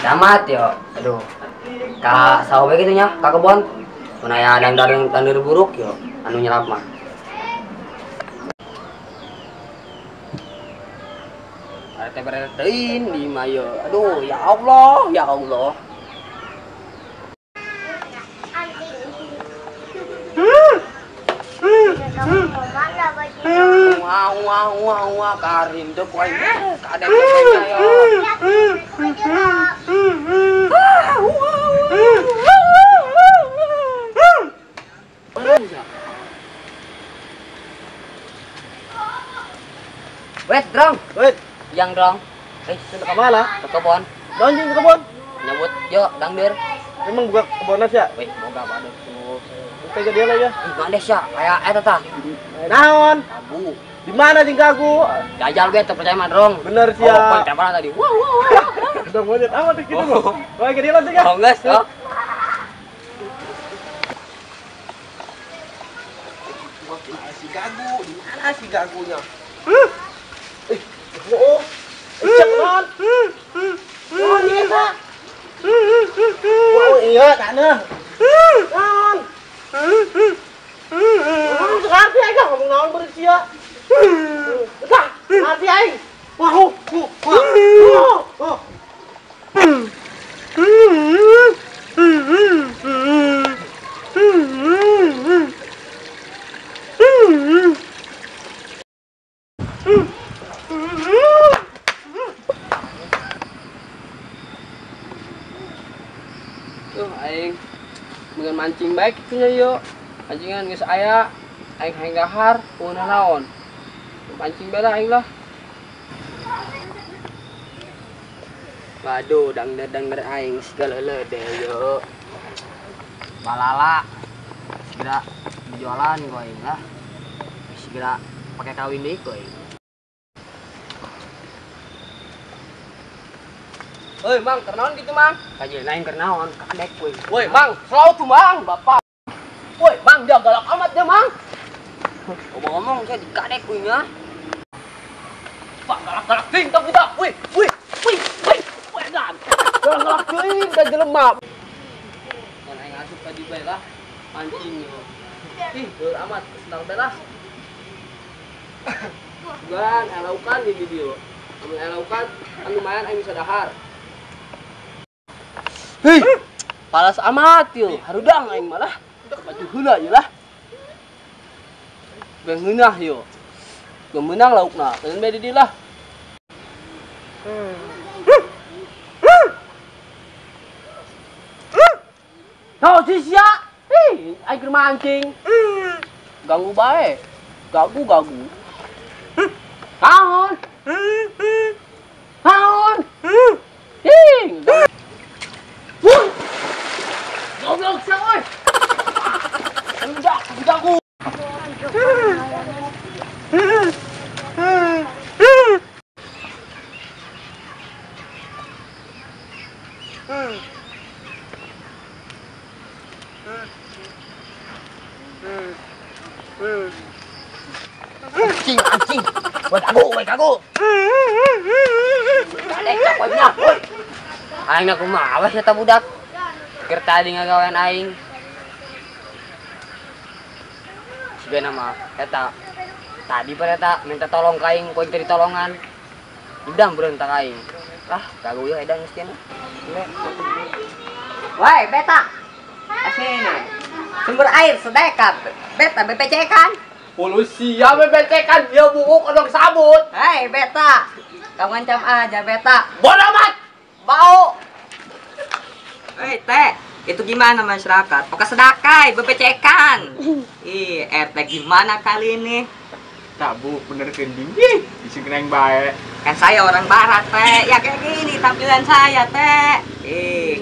Camat yo. Aduh. Kak sawo begitu nya, Kak kebon. Mun aya dandir buruk yo, anu nyelap mah. Ada teh beretin di mayo. Aduh, ya Allah, ya Allah. Wah, Karim tuh poin ada yo. Wait, drong. Wait, Yang drong. sudah kemana? Ke kebon. Donjing ke kebun. Nyebut, yo, dangdir. Emang buka kebunnya sih ya? Wih, boga badan tuh. Kita dia lah ya. Ih, mandes ya, kayak eta tah. Naon? Kagu. Di mana sih gagu? Jajal ge teu percaya mah, drong. Bener sih Oh, ya. poin tembakan tadi. Wah. Udah mau lihat amat gitu loh. Wah, ke dia lah sih ya. Oh, geus, oh. Si gagu, di mana si gagunya? Oh, jangan. Oh, ini Pak. Oh, iya, tanah. Naon? Sekarang aja ngomong naon berusia. Dah, hati aing. Wah. Tuh aing dengan mancing baik itunya yo. Mancingan geus aya. Aing hayang dahar, kumaha naon. Mancing bela aing lah. Waduh, dangder aing segala lede yo. Balala. Segera jualan gua aing lah. Segera pakai kawin deui gua aing. Oi, Mang, kernaon gitu, Mang? Kajian lain kernaon, kadek we. Woi, Mang, selalu tuh, Mang, Bapak. Woi, Mang, dia galak amat ya, Mang. Ngomong-ngomong, saya dikadek we nya. Pak, galak-galak ting tak budak. Woi, dan. Galak-galak ting ka jelema. Mun aing asup ka di bae lah, mancing yo. Ih, beur amat, sedang belas. Gan, elaukan di video. Amun elaukan, kan lumayan aing bisa dahar. Hei, palas amat yo, harudang aing malah. Baju heula ieu lah. Beng heunah yo. Gemeunang laukna, teuing bae di dieu lah. Naon sih sia? Ih, aing keur mancing. Ganggu bae. Gagu. Naon? Naon? Ih, goblok sia euy. Budak ku. Anjing. Woi kagu. Kadek cak we nya. Aing na kumaha we eta budak. Keur tadi ngagawean aing. Sigana mah eta tadi eta minta tolong ka aing, poin teh ditolongan. Udang berentak aing. Lah, kagu ya edang geus cenah. Woi, beta. Sini. Sumber air sedekat. Beta BPC kan? Polusi ya BPC kan dia bubuk odong sabut. Hei, beta. Kamu ngancam aja, beta. Bodoh amat. Bau. Hei, teh. Itu gimana masyarakat? Oke sedakai, BPC kan? Ih, RT gimana kali ini? Tabu bener kending. Ih, disingkring bae. Kan saya orang barat, teh. Ya kayak gini tampilan saya, teh.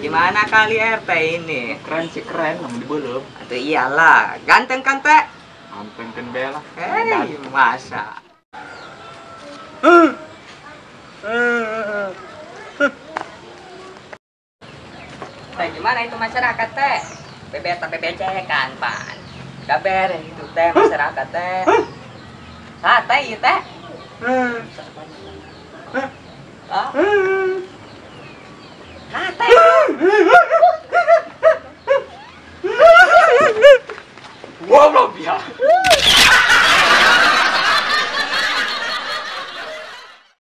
Gimana kali RT ini? Keren sih keren, namun dibelum. Aduh iyalah, ganteng kan, teh? Ganteng kan bela. Hei, masa. Teh, gimana itu masyarakat, teh? BPC kan, Pan? Gak beres itu, teh, masyarakat, teh. Teh, iya, teh. Hah? Goblok dia.